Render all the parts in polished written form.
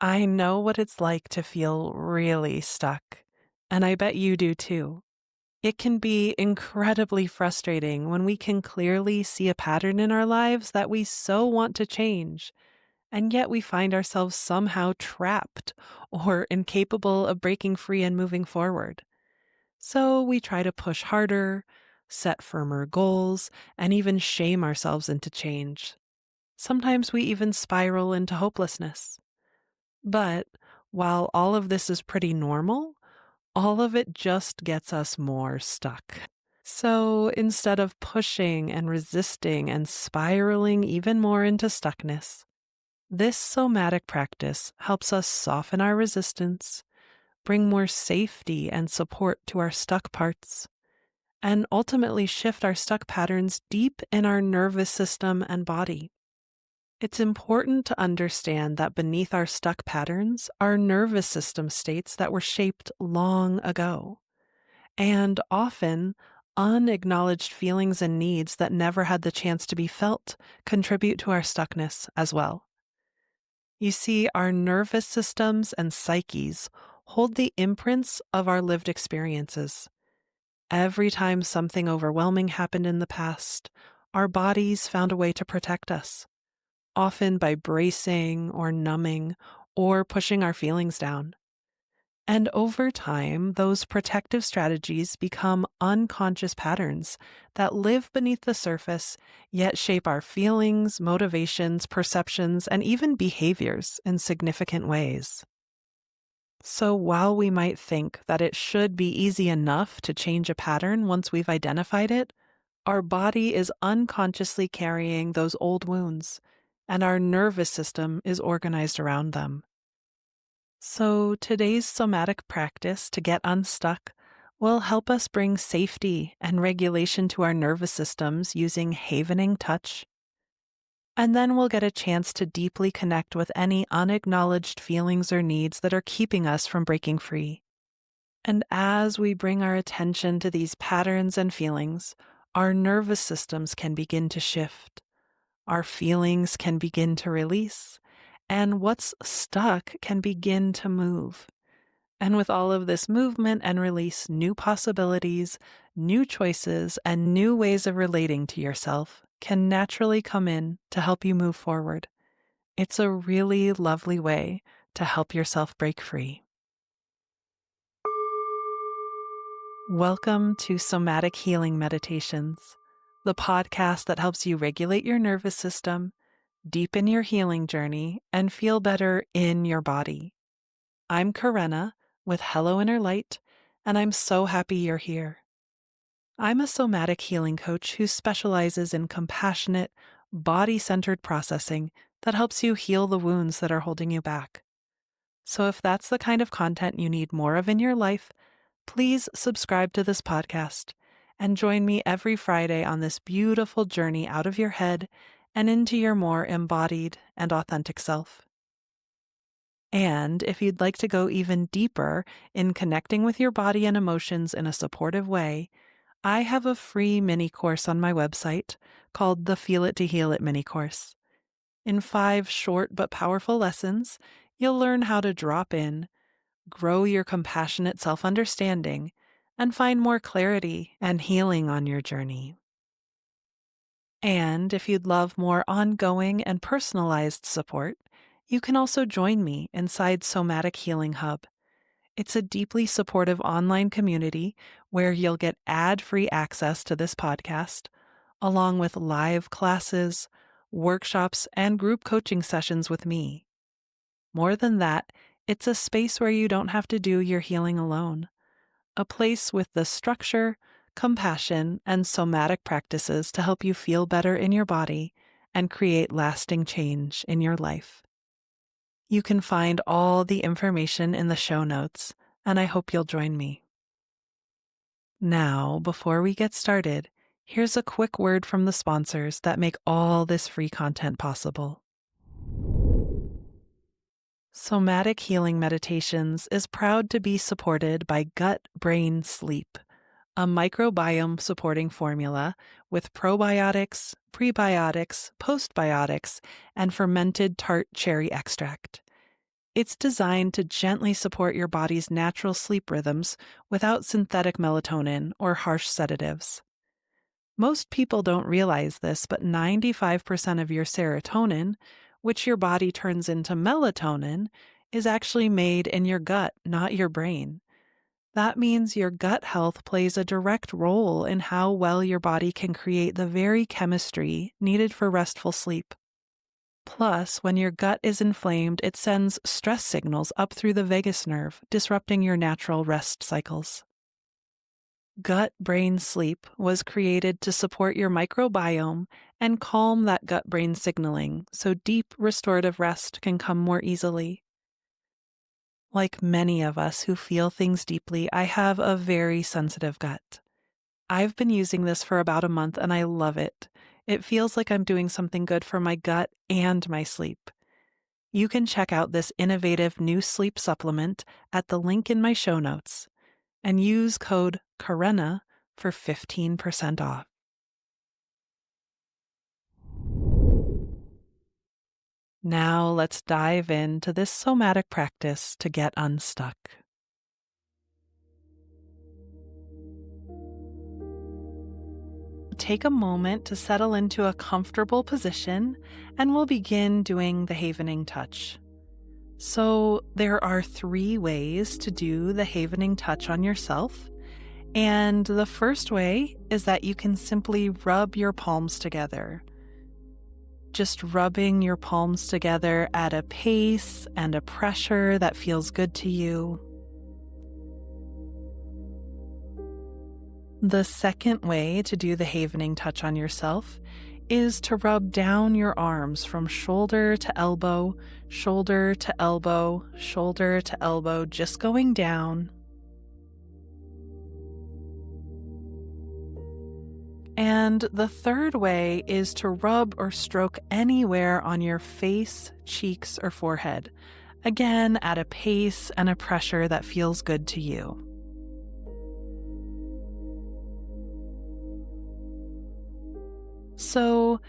I know what it's like to feel really stuck, and I bet you do too. It can be incredibly frustrating when we can clearly see a pattern in our lives that we so want to change, and yet we find ourselves somehow trapped or incapable of breaking free and moving forward. So we try to push harder, set firmer goals, and even shame ourselves into change. Sometimes we even spiral into hopelessness. But while all of this is pretty normal, all of it just gets us more stuck. So instead of pushing and resisting and spiraling even more into stuckness, this somatic practice helps us soften our resistance, bring more safety and support to our stuck parts, and ultimately shift our stuck patterns deep in our nervous system and body. It's important to understand that beneath our stuck patterns are nervous system states that were shaped long ago, and often unacknowledged feelings and needs that never had the chance to be felt contribute to our stuckness as well. You see, our nervous systems and psyches hold the imprints of our lived experiences. Every time something overwhelming happened in the past, our bodies found a way to protect us, often by bracing or numbing or pushing our feelings down. And over time, those protective strategies become unconscious patterns that live beneath the surface, yet shape our feelings, motivations, perceptions, and even behaviors in significant ways. So while we might think that it should be easy enough to change a pattern once we've identified it, our body is unconsciously carrying those old wounds, and our nervous system is organized around them. So today's somatic practice to get unstuck will help us bring safety and regulation to our nervous systems using havening touch. And then we'll get a chance to deeply connect with any unacknowledged feelings or needs that are keeping us from breaking free. And as we bring our attention to these patterns and feelings, our nervous systems can begin to shift. Our feelings can begin to release, and what's stuck can begin to move. And with all of this movement and release, new possibilities, new choices, and new ways of relating to yourself can naturally come in to help you move forward. It's a really lovely way to help yourself break free. Welcome to Somatic Healing Meditations, the podcast that helps you regulate your nervous system, deepen your healing journey, and feel better in your body. I'm Karenna with Hello Inner Light, and I'm so happy you're here. I'm a somatic healing coach who specializes in compassionate, body-centered processing that helps you heal the wounds that are holding you back. So if that's the kind of content you need more of in your life, please subscribe to this podcast and join me every Friday on this beautiful journey out of your head and into your more embodied and authentic self. And if you'd like to go even deeper in connecting with your body and emotions in a supportive way, I have a free mini course on my website called the Feel It to Heal It mini course. In 5 short but powerful lessons, you'll learn how to drop in, grow your compassionate self-understanding, and find more clarity and healing on your journey. And if you'd love more ongoing and personalized support, you can also join me inside Somatic Healing Hub. It's a deeply supportive online community where you'll get ad-free access to this podcast, along with live classes, workshops, and group coaching sessions with me. More than that, it's a space where you don't have to do your healing alone. A place with the structure, compassion, and somatic practices to help you feel better in your body and create lasting change in your life. You can find all the information in the show notes, and I hope you'll join me. Now, before we get started, here's a quick word from the sponsors that make all this free content possible. Somatic Healing Meditations is proud to be supported by Gut Brain Sleep, a microbiome supporting formula with probiotics, prebiotics, postbiotics, and fermented tart cherry extract. It's designed to gently support your body's natural sleep rhythms without synthetic melatonin or harsh sedatives. Most people don't realize this, but 95% of your serotonin, which your body turns into melatonin, is actually made in your gut, not your brain. That means your gut health plays a direct role in how well your body can create the very chemistry needed for restful sleep. Plus, when your gut is inflamed, it sends stress signals up through the vagus nerve, disrupting your natural rest cycles. Gut-brain sleep was created to support your microbiome and calm that gut-brain signaling so deep restorative rest can come more easily. Like many of us who feel things deeply, I have a very sensitive gut. I've been using this for about a month and I love it. It feels like I'm doing something good for my gut and my sleep. You can check out this innovative new sleep supplement at the link in my show notes and use code KARENA for 15% off. Now let's dive into this somatic practice to get unstuck. Take a moment to settle into a comfortable position, and we'll begin doing the havening touch. So there are 3 ways to do the havening touch on yourself. And the first way is that you can simply rub your palms together. Just rubbing your palms together at a pace and a pressure that feels good to you. The second way to do the havening touch on yourself is to rub down your arms from shoulder to elbow, shoulder to elbow, shoulder to elbow, just going down. And the third way is to rub or stroke anywhere on your face, cheeks, or forehead, again at a pace and a pressure that feels good to you. So,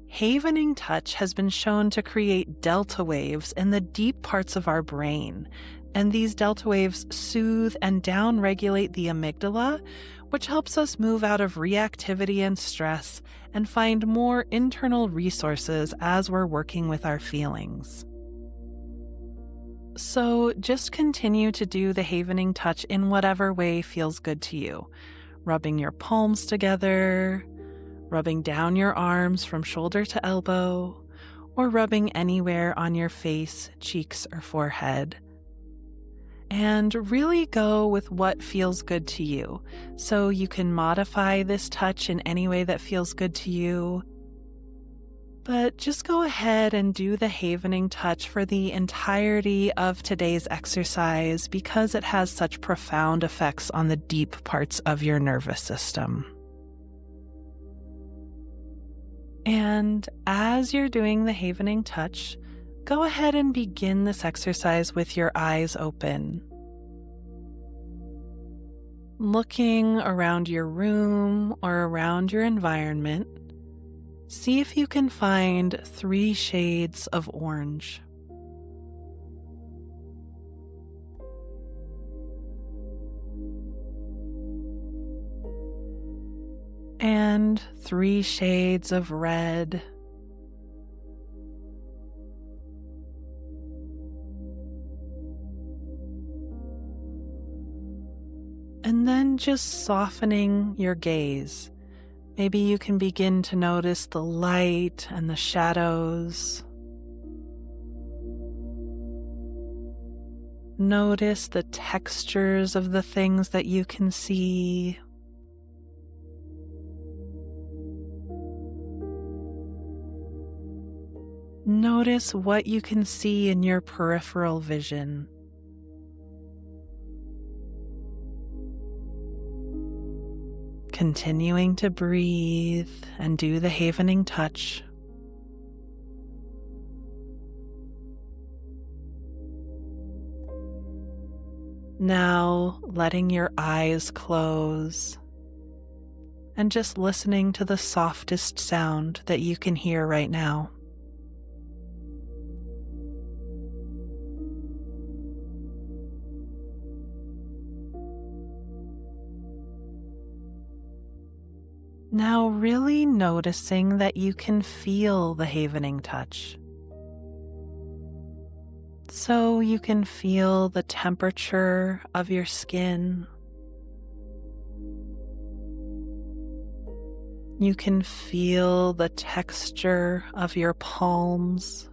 havening touch has been shown to create delta waves in the deep parts of our brain, and these delta waves soothe and downregulate the amygdala, which helps us move out of reactivity and stress and find more internal resources as we're working with our feelings. So just continue to do the havening touch in whatever way feels good to you. Rubbing your palms together, rubbing down your arms from shoulder to elbow, or rubbing anywhere on your face, cheeks, or forehead. And really go with what feels good to you. So you can modify this touch in any way that feels good to you. But just go ahead and do the havening touch for the entirety of today's exercise because it has such profound effects on the deep parts of your nervous system. And as you're doing the havening touch, go ahead and begin this exercise with your eyes open. Looking around your room or around your environment, see if you can find 3 shades of orange. And 3 shades of red. And then just softening your gaze. Maybe you can begin to notice the light and the shadows. Notice the textures of the things that you can see. Notice what you can see in your peripheral vision. Continuing to breathe and do the havening touch. Now letting your eyes close and just listening to the softest sound that you can hear right now. Now, really noticing that you can feel the havening touch. So you can feel the temperature of your skin. You can feel the texture of your palms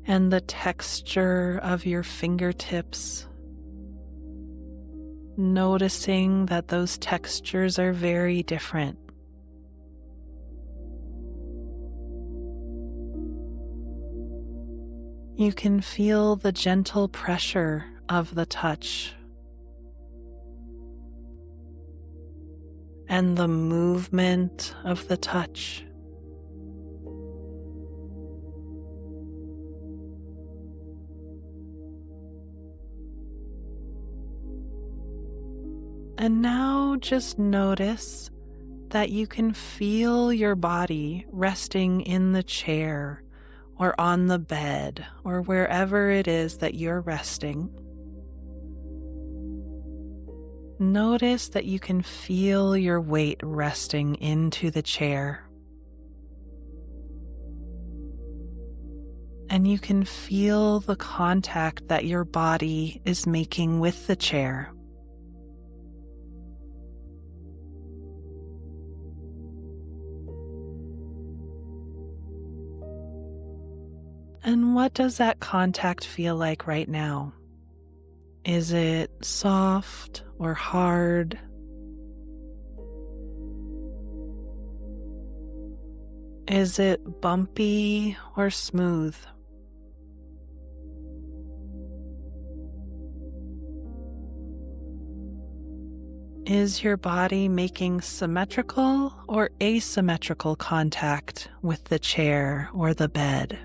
and the texture of your fingertips. Noticing that those textures are very different. You can feel the gentle pressure of the touch and the movement of the touch. And now just notice that you can feel your body resting in the chair or on the bed or wherever it is that you're resting. Notice that you can feel your weight resting into the chair. And you can feel the contact that your body is making with the chair. And what does that contact feel like right now? Is it soft or hard? Is it bumpy or smooth? Is your body making symmetrical or asymmetrical contact with the chair or the bed?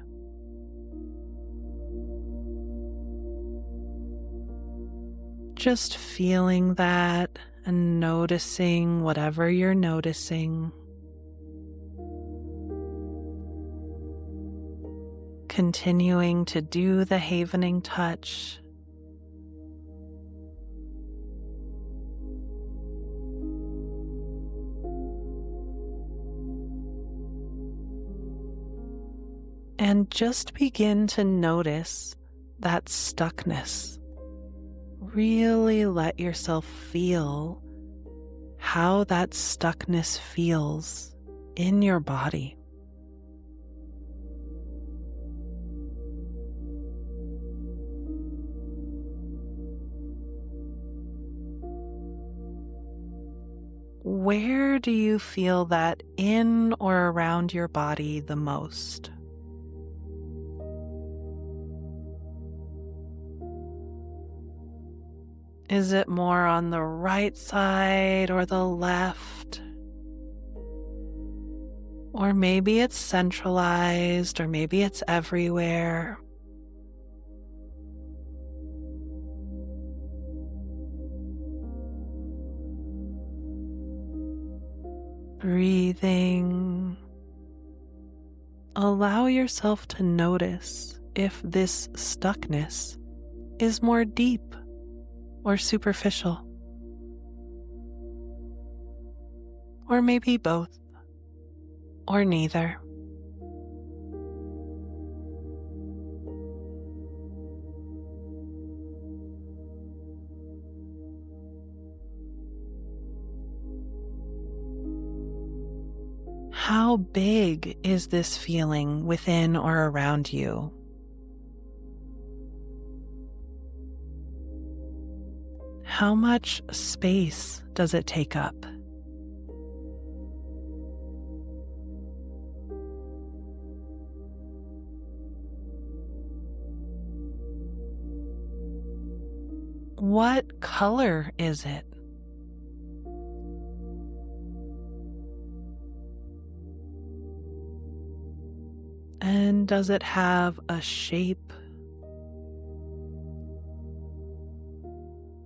Just feeling that and noticing whatever you're noticing. Continuing to do the havening touch. And just begin to notice that stuckness. Really let yourself feel how that stuckness feels in your body. Where do you feel that in or around your body the most? Is it more on the right side or the left? Or maybe it's centralized, or maybe it's everywhere. Breathing. Allow yourself to notice if this stuckness is more deep or superficial, or maybe both, or neither. How big is this feeling within or around you? How much space does it take up? What color is it? And does it have a shape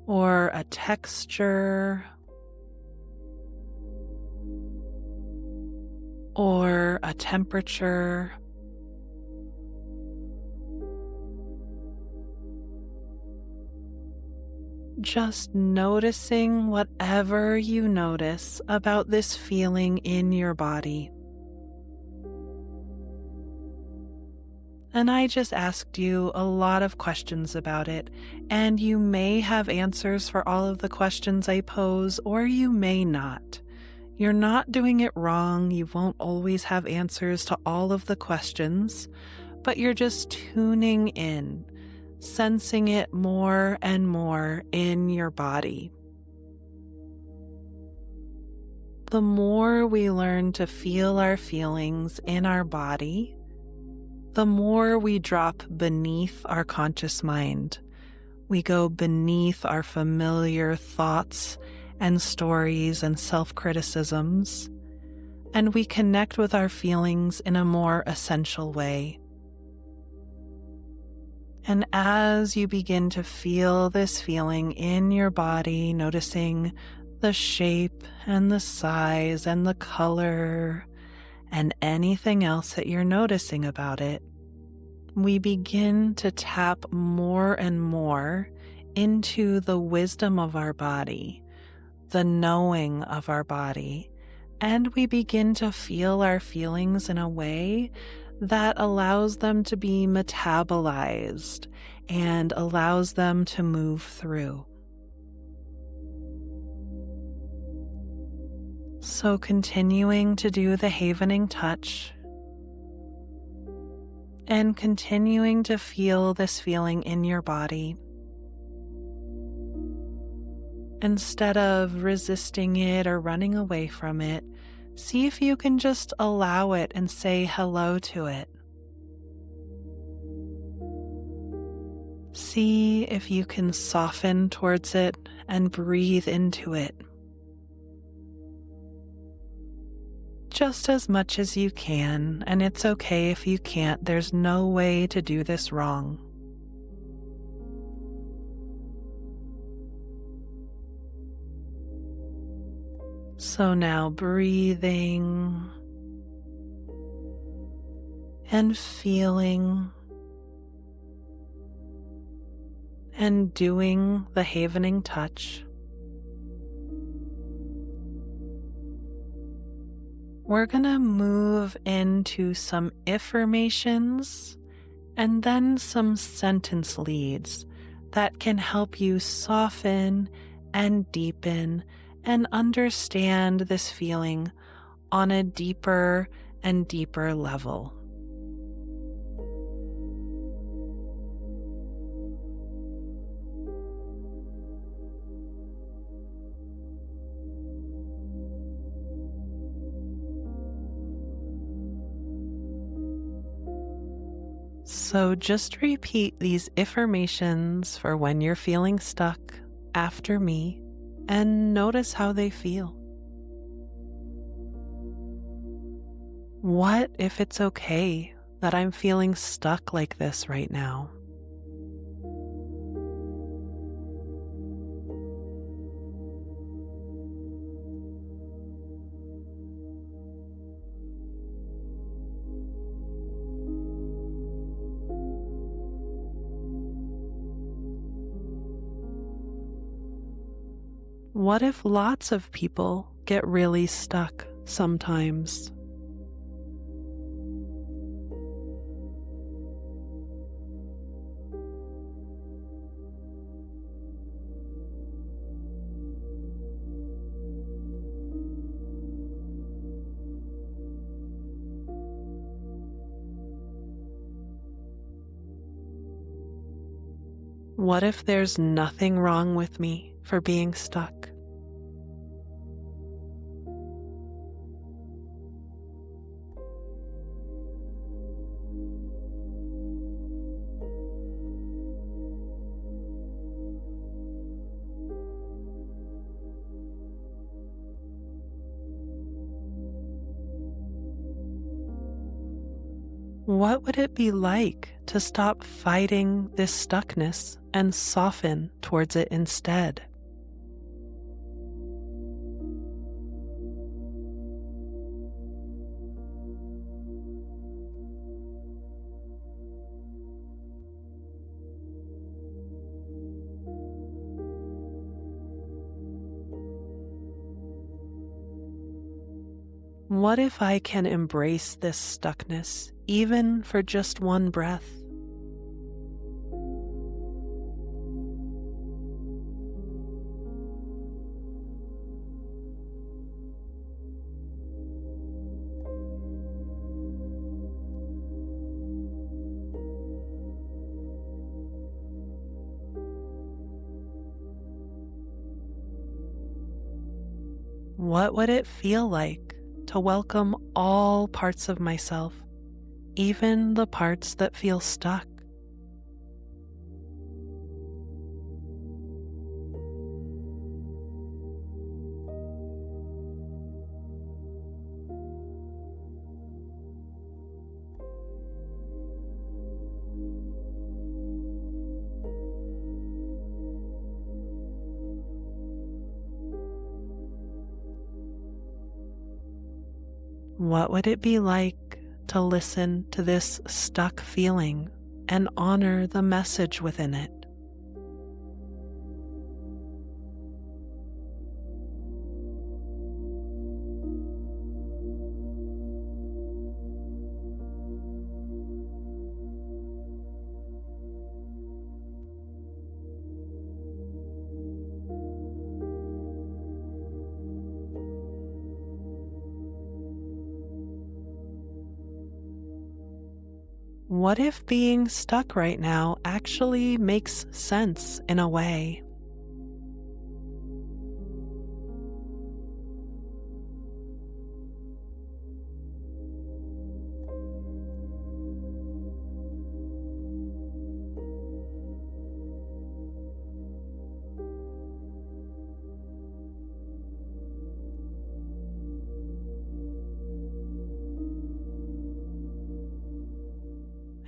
or a texture or a temperature? Just noticing whatever you notice about this feeling in your body. And I just asked you a lot of questions about it, and you may have answers for all of the questions I pose, or you may not. You're not doing it wrong. You won't always have answers to all of the questions, but you're just tuning in, sensing it more and more in your body. The more we learn to feel our feelings in our body, the more we drop beneath our conscious mind. We go beneath our familiar thoughts and stories and self-criticisms, and we connect with our feelings in a more essential way. And as you begin to feel this feeling in your body, noticing the shape and the size and the color and anything else that you're noticing about it, we begin to tap more and more into the wisdom of our body, the knowing of our body, and we begin to feel our feelings in a way that allows them to be metabolized and allows them to move through. So continuing to do the havening touch and continuing to feel this feeling in your body. Instead of resisting it or running away from it, see if you can just allow it and say hello to it. See if you can soften towards it and breathe into it. Just as much as you can, and it's okay if you can't. There's no way to do this wrong. So now breathing and feeling and doing the havening touch. We're going to move into some Iffirmations and then some sentence leads that can help you soften and deepen and understand this feeling on a deeper and deeper level. So just repeat these Iffirmations for when you're feeling stuck after me, and notice how they feel. What if it's okay that I'm feeling stuck like this right now? What if lots of people get really stuck sometimes? What if there's nothing wrong with me for being stuck? What would it be like to stop fighting this stuckness and soften towards it instead? What if I can embrace this stuckness, even for just one breath? What would it feel like to welcome all parts of myself, even the parts that feel stuck? What would it be like to listen to this stuck feeling and honor the message within it? What if being stuck right now actually makes sense in a way?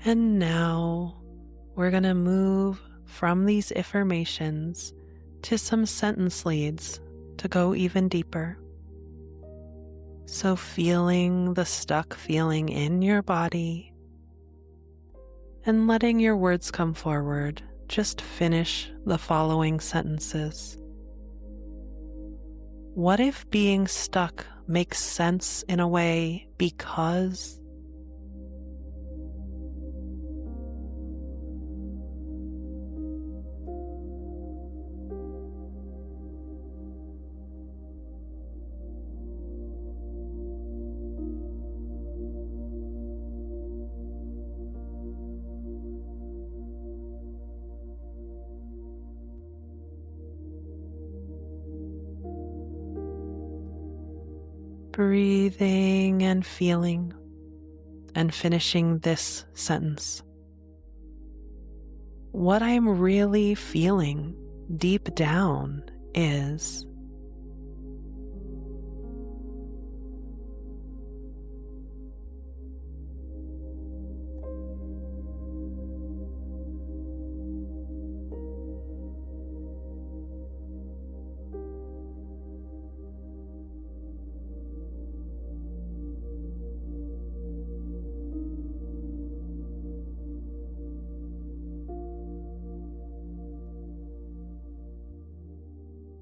And now we're going to move from these Iffirmations to some sentence leads to go even deeper. So feeling the stuck feeling in your body and letting your words come forward, just finish the following sentences. What if being stuck makes sense in a way because? Breathing and feeling and finishing this sentence. What I'm really feeling deep down is.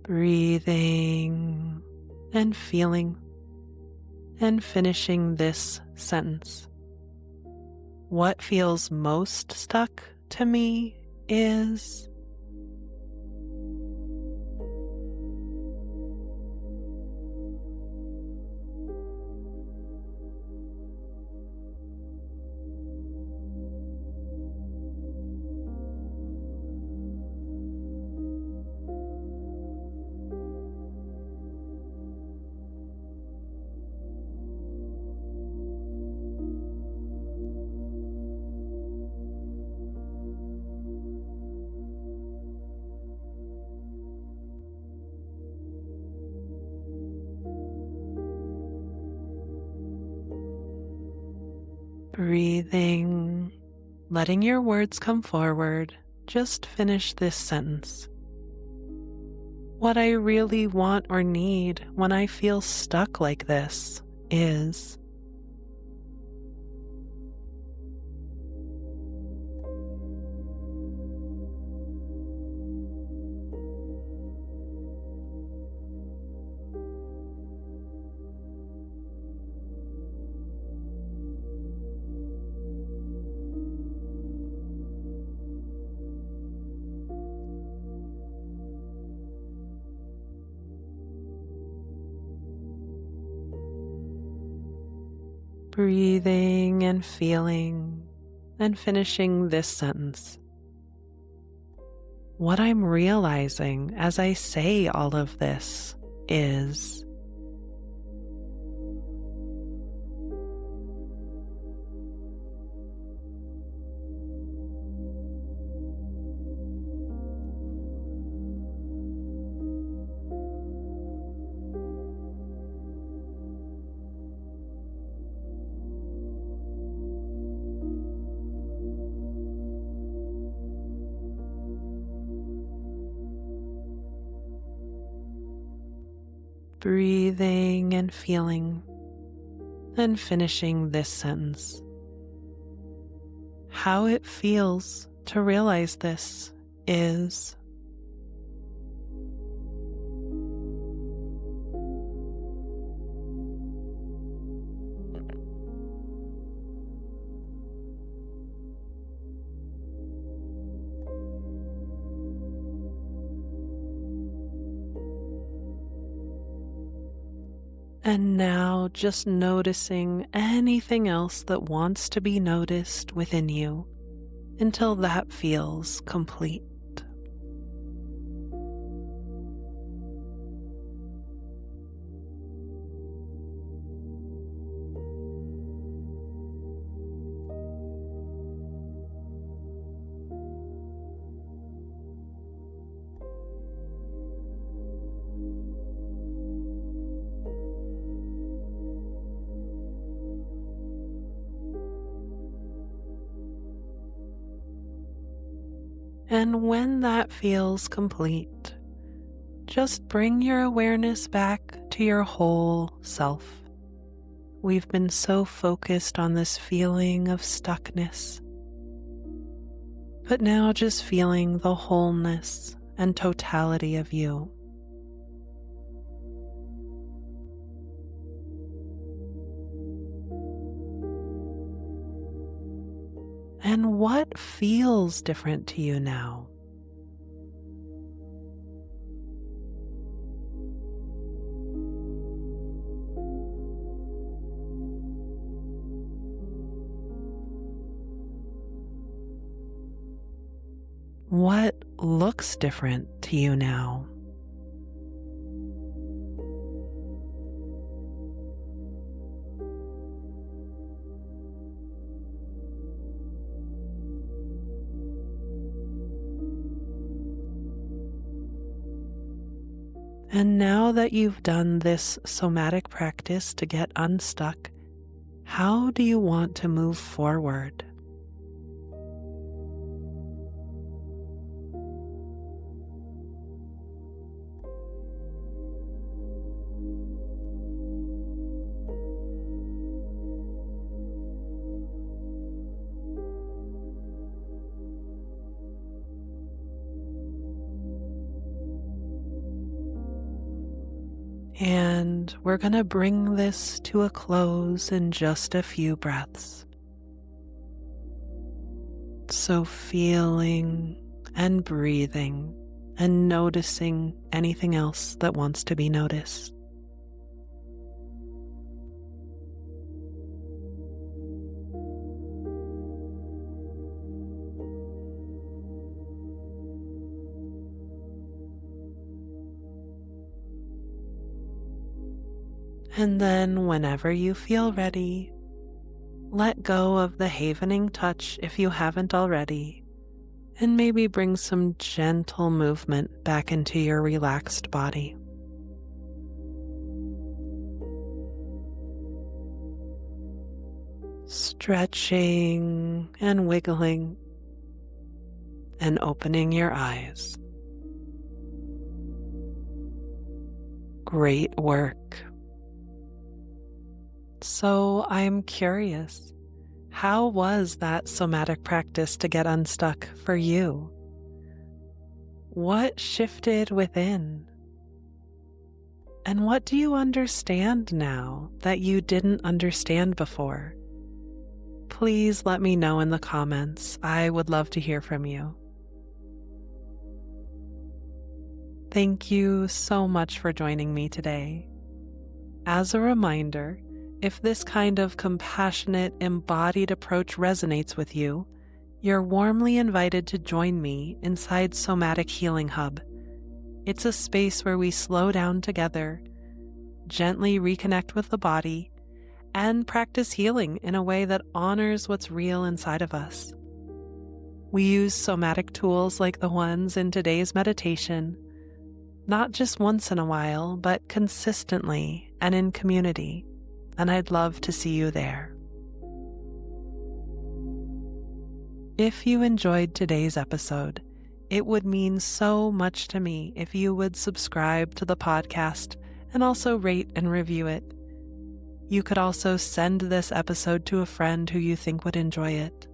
Breathing and feeling and finishing this sentence. What feels most stuck to me is. Breathing, letting your words come forward, just finish this sentence. What I really want or need when I feel stuck like this is. Breathing and feeling and finishing this sentence. What I'm realizing as I say all of this is breathing and feeling and finishing this sentence. How it feels to realize this is and now just noticing anything else that wants to be noticed within you until that feels complete. And when that feels complete, just bring your awareness back to your whole self. We've been so focused on this feeling of stuckness, but now just feeling the wholeness and totality of you. And what feels different to you now? What looks different to you now? And now that you've done this somatic practice to get unstuck, how do you want to move forward? And we're going to bring this to a close in just a few breaths. So feeling and breathing and noticing anything else that wants to be noticed. And then whenever you feel ready, let go of the havening touch if you haven't already, and maybe bring some gentle movement back into your relaxed body. Stretching and wiggling and opening your eyes. Great work. So I'm curious, how was that somatic practice to get unstuck for you? What shifted within? And what do you understand now that you didn't understand before? Please let me know in the comments. I would love to hear from you. Thank you so much for joining me today. As a reminder, If this kind of compassionate, embodied approach resonates with you, you're warmly invited to join me inside Somatic Healing Hub. It's a space where we slow down together, gently reconnect with the body, and practice healing in a way that honors what's real inside of us. We use somatic tools like the ones in today's meditation, not just once in a while, but consistently and in community, and I'd love to see you there. If you enjoyed today's episode, it would mean so much to me if you would subscribe to the podcast and also rate and review it. You could also send this episode to a friend who you think would enjoy it.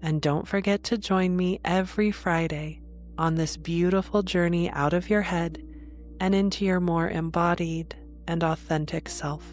And don't forget to join me every Friday on this beautiful journey out of your head and into your more embodied and authentic self.